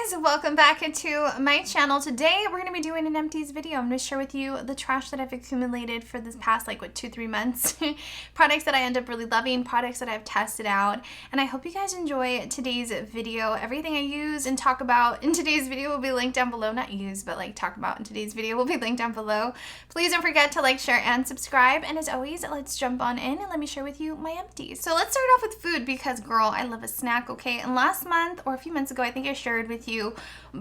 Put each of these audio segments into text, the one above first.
guys, welcome back into my channel. Today we're going to be doing an empties video. I'm going to share with you the trash that I've accumulated for this past 2-3 months. Products that I end up really loving, products that I've tested out, and I hope you guys enjoy today's video. Everything I use and talk about in today's video will be linked down below. Not use, but talk about in today's video will be linked down below. Please don't forget to like, share, and subscribe. And as always, let's jump on in and let me share with you my empties. So let's start off with food because, girl, I love a snack, okay? And last month or a few months ago, I think I shared with you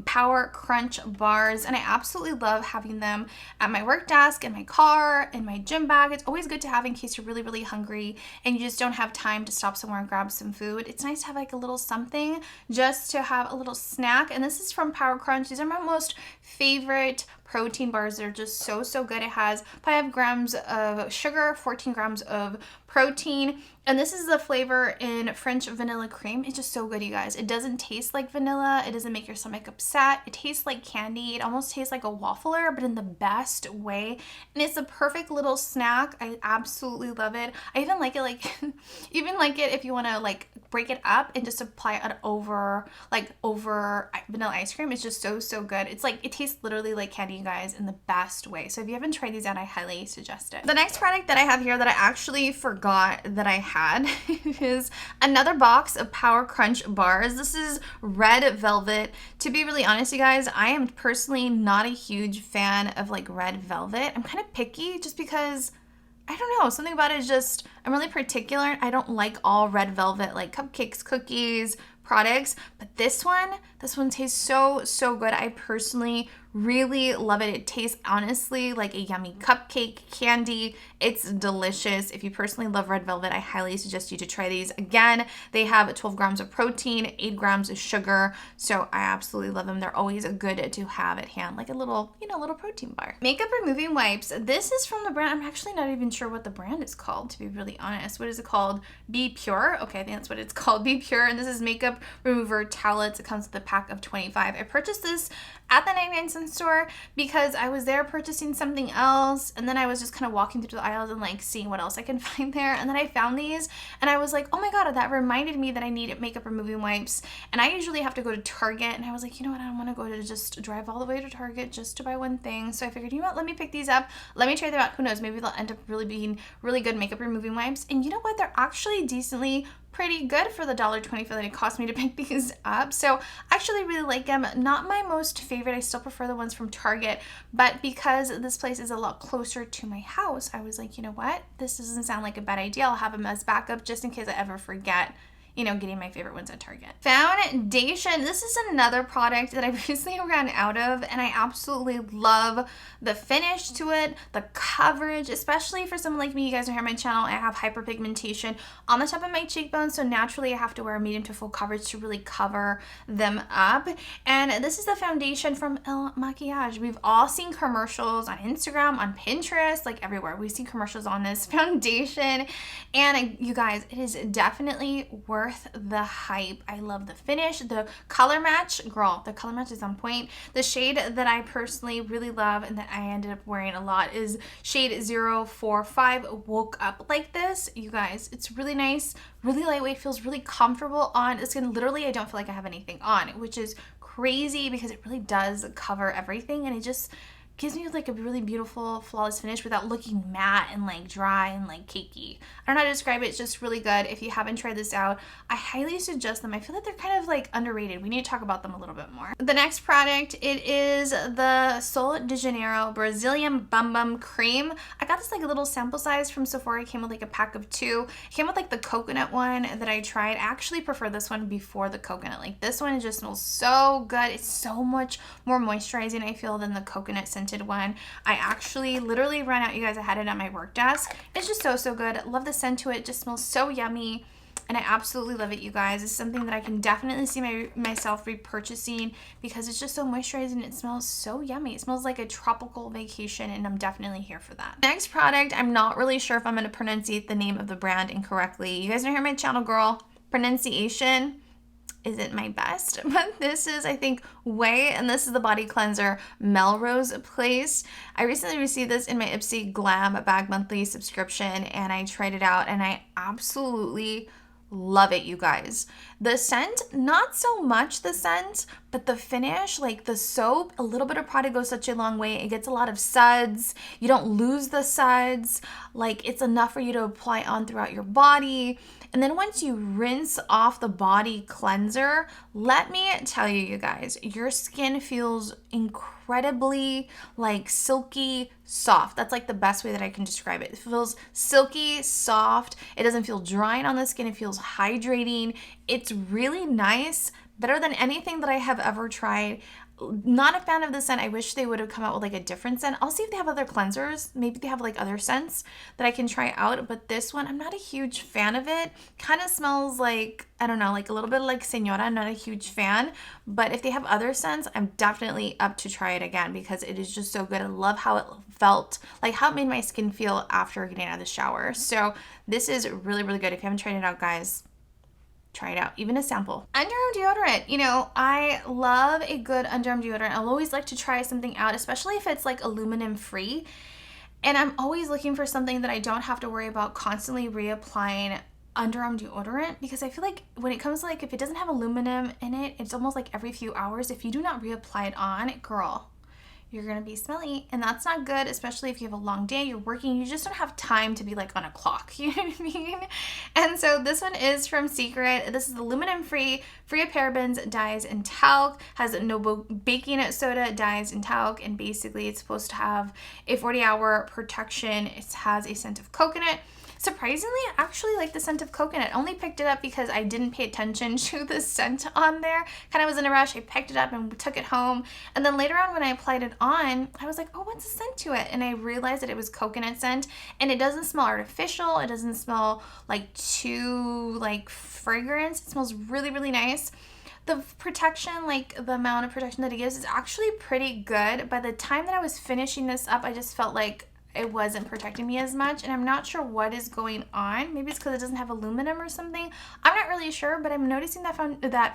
Power Crunch bars, and I absolutely love having them at my work desk, in my car, in my gym bag. It's always good to have in case you're really, really hungry and you just don't have time to stop somewhere and grab some food. It's nice to have a little something just to have a little snack. And this is from Power Crunch. These are my most favorite protein bars. They're just so good. It has 5 grams of sugar, 14 grams of protein, and this is the flavor in French vanilla cream. It's just so good, you guys. It doesn't taste like vanilla. It doesn't make your stomach upset. It tastes like candy. It almost tastes like a waffler, but in the best way. And it's a perfect little snack. I absolutely love it. I even like it even like it if you want to break it up and just apply it over vanilla ice cream. It's just so good. It's it tastes literally like candy, you guys, in the best way. So if you haven't tried these out, I highly suggest it. The next product that I have here that I actually forgot that I had is another box of Power Crunch bars. This is red velvet. To be really honest, you guys, I am personally not a huge fan of red velvet. I'm kind of picky just because I don't know, something about it is just, I'm really particular. I don't like all red velvet cupcakes, cookies, products, but this one tastes so good. I personally really love it. It tastes honestly like a yummy cupcake, candy. It's delicious. If you personally love red velvet, I highly suggest you to try these. Again, they have 12 grams of protein, 8 grams of sugar, so I absolutely love them. They're always good to have at hand, like a little, little protein bar. Makeup removing wipes. This is from the brand, I'm actually not even sure what the brand is called, to be really honest. What is it called? Be Pure? Okay, I think that's what it's called, Be Pure, and this is makeup remover towelettes. It comes with a pack of 25. I purchased this at the 99-cent store because I was there purchasing something else, and then I was just kind of walking through the aisles and seeing what else I can find there, and then I found these and I was like, oh my god, that reminded me that I need makeup removing wipes. And I usually have to go to Target, and I was like, you know what, I don't want to go to just drive all the way to Target just to buy one thing. So I figured, you know what, let me pick these up, let me try them out. Who knows, maybe they'll end up really being really good makeup removing wipes. And you know what, they're actually decently pretty good for the $1.24 that it cost me to pick these up. So I actually really like them. Not my most favorite. I still prefer the ones from Target, but because this place is a lot closer to my house, I was like, you know what? This doesn't sound like a bad idea. I'll have them as backup just in case I ever forget getting my favorite ones at Target. Foundation. This is another product that I recently ran out of, and I absolutely love the finish to it, the coverage, especially for someone like me. You guys know here on my channel, I have hyperpigmentation on the top of my cheekbones, so naturally I have to wear a medium to full coverage to really cover them up. And this is the foundation from El Maquillage. We've all seen commercials on Instagram, on Pinterest, everywhere. We've seen commercials on this foundation, and you guys, it is definitely worth the hype. I love the finish, the color match. Girl, the color match is on point. The shade that I personally really love and that I ended up wearing a lot is shade 045 Woke Up Like This. You guys, it's really nice, really lightweight, feels really comfortable on the skin. Literally, I don't feel like I have anything on, which is crazy because it really does cover everything, and it just gives me a really beautiful, flawless finish without looking matte and dry and cakey. I don't know how to describe it. It's just really good. If you haven't tried this out, I highly suggest them. I feel like they're kind of underrated. We need to talk about them a little bit more. The next product, it is the Sol de Janeiro Brazilian Bum Bum Cream. I got this a little sample size from Sephora. It came with a pack of 2. It came with the coconut one that I tried. I actually prefer this one before the coconut. This one just smells so good. It's so much more moisturizing, I feel, than the coconut scent one. I actually literally ran out, you guys. I had it at my work desk. It's just so good. Love the scent to it. Just smells so yummy, and I absolutely love it, you guys. It's something that I can definitely see myself repurchasing because it's just so moisturizing. It smells so yummy. It smells like a tropical vacation, and I'm definitely here for that. Next product, I'm not really sure if I'm going to pronunciate the name of the brand incorrectly. You guys know here on my channel, girl, pronunciation isn't my best, but this is, I think, Way, and this is the body cleanser Melrose Place. I recently received this in my Ipsy Glam Bag monthly subscription, and I tried it out, and I absolutely love it, you guys. The scent, not so much the scent, but the finish, like the soap, a little bit of product goes such a long way. It gets a lot of suds. You don't lose the suds. Like, it's enough for you to apply on throughout your body. And then once you rinse off the body cleanser, let me tell you, you guys, your skin feels incredibly like silky soft. That's like the best way that I can describe it. It feels silky soft. It doesn't feel drying on the skin. It feels hydrating. It's really nice. Better than anything that I have ever tried. Not a fan of the scent. I wish they would have come out with like a different scent. I'll see if they have other cleansers. Maybe they have like other scents that I can try out. But this one, I'm not a huge fan of it. Kind of smells like, I don't know, like a little bit like Señora. I'm not a huge fan. But if they have other scents, I'm definitely up to try it again because it is just so good. I love how it felt, like how it made my skin feel after getting out of the shower. So this is really, really good. If you haven't tried it out, guys, try it out, even a sample. Underarm deodorant. You know, I love a good underarm deodorant. I'll always like to try something out, especially if it's like aluminum free. And I'm always looking for something that I don't have to worry about constantly reapplying underarm deodorant, because I feel like when it comes to like, if it doesn't have aluminum in it, it's almost like every few hours. If you do not reapply it on, girl, you're gonna be smelly, and that's not good, especially if you have a long day, you're working, you just don't have time to be like on a clock, you know what I mean? And so this one is from Secret. This is aluminum free, free of parabens, dyes, and talc, has no baking soda, dyes, and talc, and basically it's supposed to have a 40-hour protection. It has a scent of coconut. Surprisingly, I actually like the scent of coconut. I only picked it up because I didn't pay attention to the scent on there. Kind of was in a rush. I picked it up and took it home. And then later on when I applied it on, I was like, oh, what's the scent to it? And I realized that it was coconut scent. And it doesn't smell artificial. It doesn't smell like too like fragrance. It smells really, really nice. The protection, like the amount of protection that it gives, is actually pretty good. By the time that I was finishing this up, I just felt like it wasn't protecting me as much, and I'm not sure what is going on. Maybe it's because it doesn't have aluminum or something. I'm not really sure, but I'm noticing that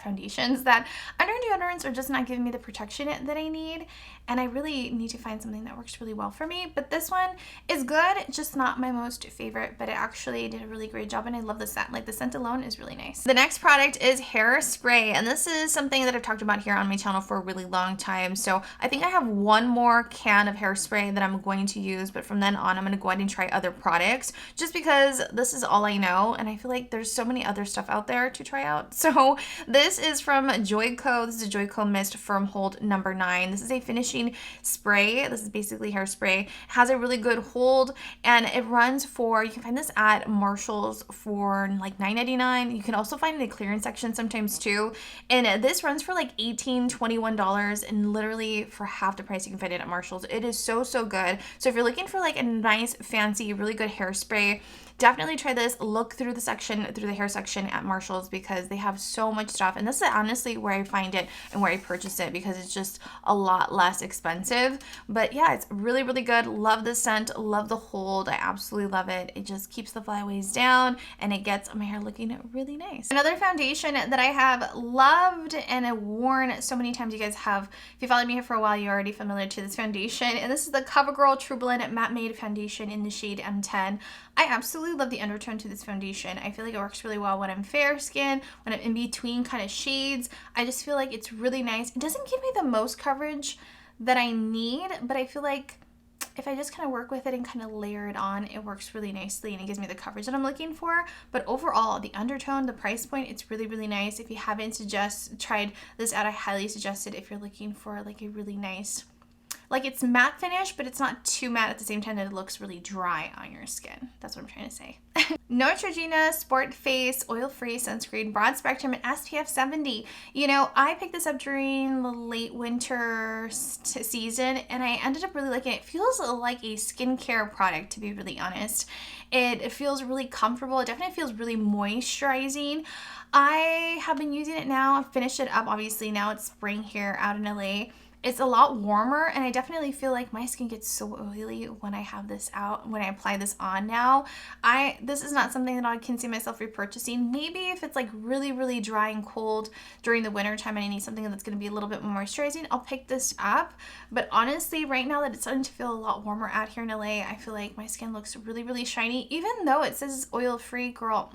foundations, that underarm deodorants are just not giving me the protection that I need, and I really need to find something that works really well for me. But this one is good, just not my most favorite, but it actually did a really great job, and I love the scent. Like, the scent alone is really nice. The next product is hairspray, and this is something that I've talked about here on my channel for a really long time. So I think I have one more can of hairspray that I'm going to use, but from then on, I'm going to go ahead and try other products just because this is all I know. And I feel like there's so many other stuff out there to try out. So this is from Joico. This is a Joico Mist Firm Hold number 9. This is a finishing spray. This is basically hairspray. It has a really good hold, and it runs for, you can find this at Marshall's for like $9.99. You can also find it in the clearance section sometimes too. And this runs for like $18, $21, and literally for half the price you can find it at Marshall's. It is so, so good. So if you're looking for like a nice, fancy, really good hairspray, definitely try this. Look through the hair section at Marshall's, because they have so much stuff. And this is honestly where I find it and where I purchase it, because it's just a lot less expensive. But yeah, it's really, really good. Love the scent, love the hold. I absolutely love it. It just keeps the flyaways down, and it gets my hair looking really nice. Another foundation that I have loved and worn so many times, you guys have, if you followed me here for a while, you're already familiar to this foundation. And this is the CoverGirl True Blend Matte Made Foundation in the shade M10. I absolutely love the undertone to this foundation. I feel like it works really well when I'm fair skin, when I'm in between kind of shades. I just feel like it's really nice. It doesn't give me the most coverage that I need, but I feel like if I just kind of work with it and kind of layer it on, it works really nicely and it gives me the coverage that I'm looking for. But overall, the undertone, the price point, it's really, really nice. If you haven't tried this out, I highly suggest it if you're looking for like a really nice, like, it's matte finish, but it's not too matte at the same time that it looks really dry on your skin. That's what I'm trying to say. Neutrogena Sport Face Oil-Free Sunscreen Broad Spectrum and SPF 70. You know, I picked this up during the late winter season, and I ended up really liking it. It feels like a skincare product, to be really honest. It feels really comfortable. It definitely feels really moisturizing. I have been using it now. I've finished it up, obviously. Now it's spring here out in LA. It's a lot warmer, and I definitely feel like my skin gets so oily when I have this out, when I apply this on now. This is not something that I can see myself repurchasing. Maybe if it's like really, really dry and cold during the winter time and I need something that's going to be a little bit more moisturizing, I'll pick this up. But honestly, right now that it's starting to feel a lot warmer out here in LA, I feel like my skin looks really, really shiny. Even though it says oil-free, girl,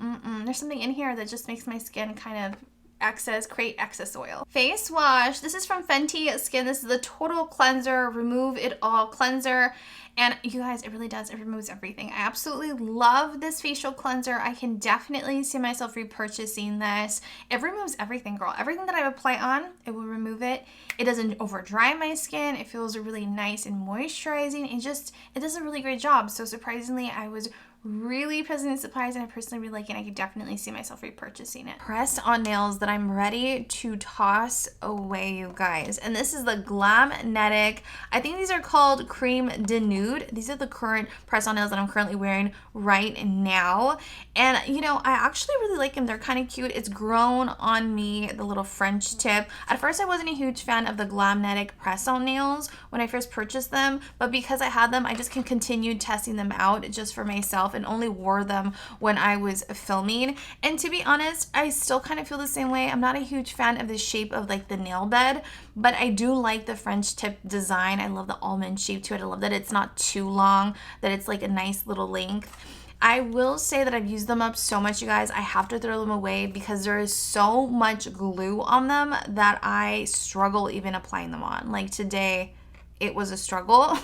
there's something in here that just makes my skin kind of create excess oil. Face wash. This is from Fenty Skin. This is the Total Cleanser, Remove It All Cleanser. And you guys, it really does. It removes everything. I absolutely love this facial cleanser. I can definitely see myself repurchasing this. It removes everything, girl. Everything that I apply on, it will remove it. It doesn't over dry my skin. It feels really nice and moisturizing. It does a really great job. So surprisingly, I was really pleasantly surprised, and I personally really like it. I could definitely see myself repurchasing it. Press on nails that I'm ready to toss away, you guys. And this is the Glamnetic. I think these are called Cream de Nude. These are the current press on nails that I'm currently wearing right now. And you know, I actually really like them. They're kind of cute. It's grown on me, the little French tip. At first, I wasn't a huge fan of the Glamnetic press on nails when I first purchased them, but because I had them, I just can continue testing them out just for myself, and only wore them when I was filming. And to be honest, I still kind of feel the same way. I'm not a huge fan of the shape of like the nail bed, but I do like the French tip design. I love the almond shape to it. I love that it's not too long, that it's like a nice little length. I will say that I've used them up so much, you guys. I have to throw them away because there is so much glue on them that I struggle even applying them on. Like today, it was a struggle.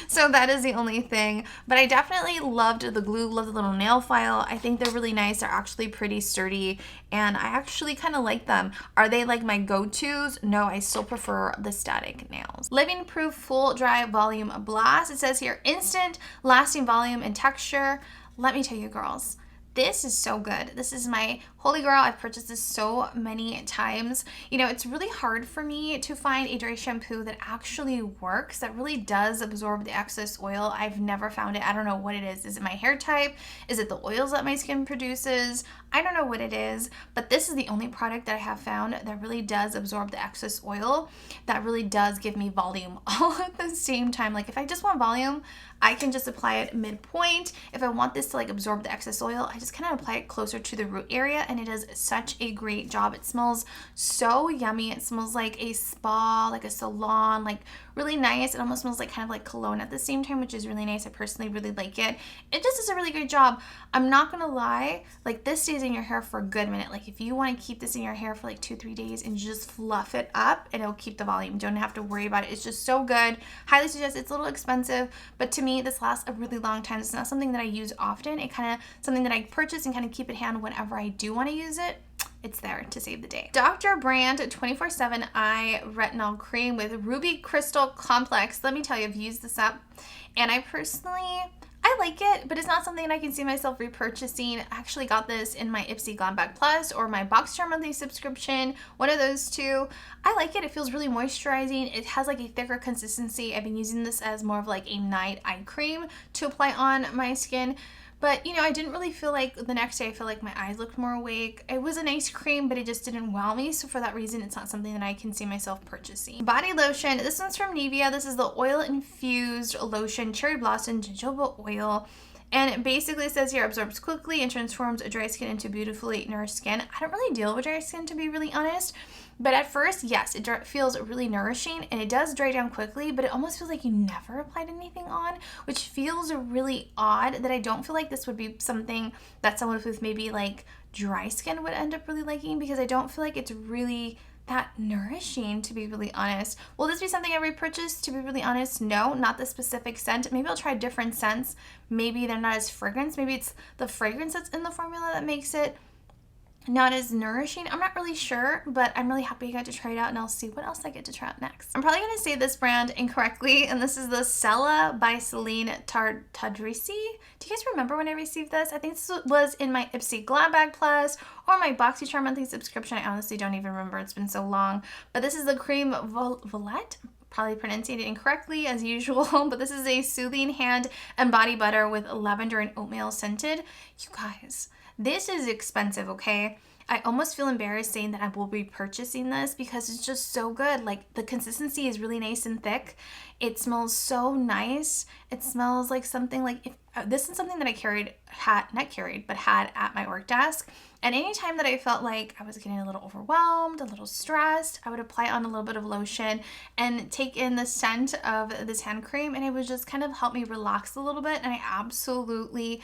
So that is the only thing. But I definitely loved the glue, loved the little nail file. I think they're really nice. They're actually pretty sturdy, and I actually kind of like them. Are they like my go-tos? No, I still prefer the static nails. Living Proof Full Dry Volume Blast. It says here, instant lasting volume and texture. Let me tell you, girls, this is so good. This is my holy grail. I've purchased this so many times. You know, it's really hard for me to find a dry shampoo that actually works, that really does absorb the excess oil. I've never found it. I don't know what it is. Is it my hair type? Is it the oils that my skin produces? I don't know what it is, but this is the only product that I have found that really does absorb the excess oil, that really does give me volume all at the same time. Like if I just want volume, I can just apply it midpoint. If I want this to like absorb the excess oil, I just kind of apply it closer to the root area, and it does such a great job. It smells so yummy. It smells like a spa, like a salon, like really nice. It almost smells like kind of like cologne at the same time, which is really nice. I personally really like it. It just does a really great job. I'm not gonna lie, like this stays in your hair for a good minute. Like if you want to keep this in your hair for like 2-3 days and just fluff it up, and it'll keep the volume. Don't have to worry about it. It's just so good. Highly suggest. It's a little expensive, but to me this lasts a really long time. It's not something that I use often. It kind of something that I purchase and kind of keep at hand whenever I do want to use it. It's there to save the day. Dr. Brand 24/7 Eye Retinol Cream with Ruby Crystal Complex. Let me tell you, I've used this up, and I like it, but it's not something that I can see myself repurchasing. I actually got this in my Ipsy Glam Bag Plus or my Box Charm monthly subscription, one of those two. I like it. It feels really moisturizing. It has like a thicker consistency. I've been using this as more of like a night eye cream to apply on my skin. But, you know, I didn't really feel like the next day, I feel like my eyes looked more awake. It was a nice cream, but it just didn't wow me. So for that reason, it's not something that I can see myself purchasing. Body lotion. This one's from Nivea. This is the oil infused lotion, cherry blossom jojoba oil. And it basically says here, absorbs quickly and transforms dry skin into beautifully nourished skin. I don't really deal with dry skin, to be really honest. But at first, yes, it feels really nourishing, and it does dry down quickly, but it almost feels like you never applied anything on, which feels really odd, that I don't feel like this would be something that someone with maybe like dry skin would end up really liking, because I don't feel like it's really that nourishing, to be really honest. Will this be something I repurchase? To be really honest, no, not the specific scent. Maybe I'll try different scents. Maybe they're not as fragrant. Maybe it's the fragrance that's in the formula that makes it not as nourishing. I'm not really sure, but I'm really happy I got to try it out, and I'll see what else I get to try out next. I'm probably going to say this brand incorrectly, and this is the Sella by Celine Tadrisi. Do you guys remember when I received this? I think this was in my Ipsy Glam Bag Plus or my BoxyCharm monthly subscription. I honestly don't even remember. It's been so long. But this is the Cream Volette. Probably pronouncing it incorrectly as usual, but this is a soothing hand and body butter with lavender and oatmeal scented. You guys, this is expensive, okay? I almost feel embarrassed saying that I will be purchasing this because it's just so good. Like, the consistency is really nice and thick. It smells so nice. It smells like something like, if this is something that I had at my work desk. And anytime that I felt like I was getting a little overwhelmed, a little stressed, I would apply on a little bit of lotion and take in the scent of this hand cream, and it would just kind of help me relax a little bit. And I absolutely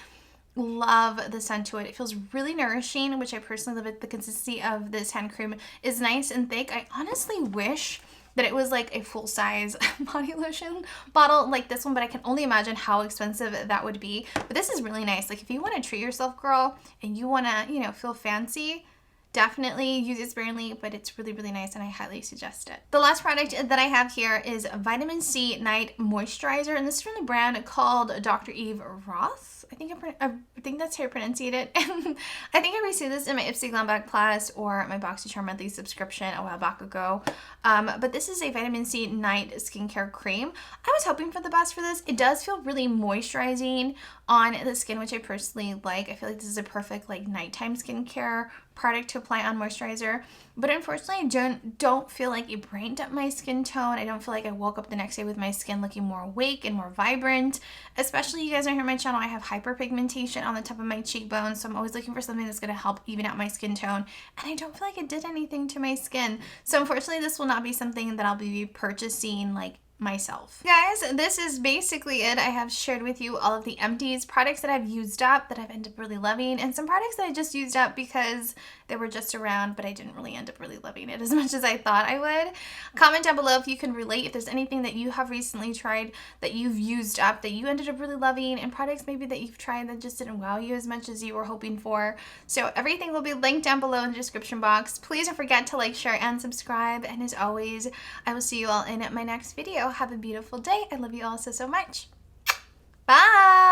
love the scent to it. It feels really nourishing, which I personally love it. The consistency of this hand cream is nice and thick. I honestly wish that it was like a full-size body lotion bottle like this one, but I can only imagine how expensive that would be. But this is really nice. Like if you want to treat yourself, girl, and you want to, you know, feel fancy, definitely use it sparingly, but it's really, really nice and I highly suggest it. The last product that I have here is Vitamin C Night Moisturizer, and this is from the brand called Dr. Eve Roth. I think that's how you pronounce it. I think I received this in my Ipsy Glam Bag Plus or my BoxyCharm monthly subscription a while back ago. But this is a Vitamin C Night Skincare Cream. I was hoping for the best for this. It does feel really moisturizing on the skin, which I personally like. I feel like this is a perfect like nighttime skincare product to apply on moisturizer, but unfortunately I don't feel like it brightened up my skin tone. I don't feel like I woke up the next day with my skin looking more awake and more vibrant. Especially, you guys know here on my channel, I have hyperpigmentation on the top of my cheekbones, so I'm always looking for something that's going to help even out my skin tone, and I don't feel like it did anything to my skin. So unfortunately this will not be something that I'll be purchasing like myself. Guys, this is basically it. I have shared with you all of the Empties products that I've used up that I've ended up really loving, and some products that I just used up because they were just around, but I didn't really end up really loving it as much as I thought I would. Comment down below if you can relate, if there's anything that you have recently tried that you've used up that you ended up really loving, and products maybe that you've tried that just didn't wow you as much as you were hoping for. So everything will be linked down below in the description box. Please don't forget to like, share, and subscribe, and as always, I will see you all in my next video. Have a beautiful day. I love you all so, so much. Bye!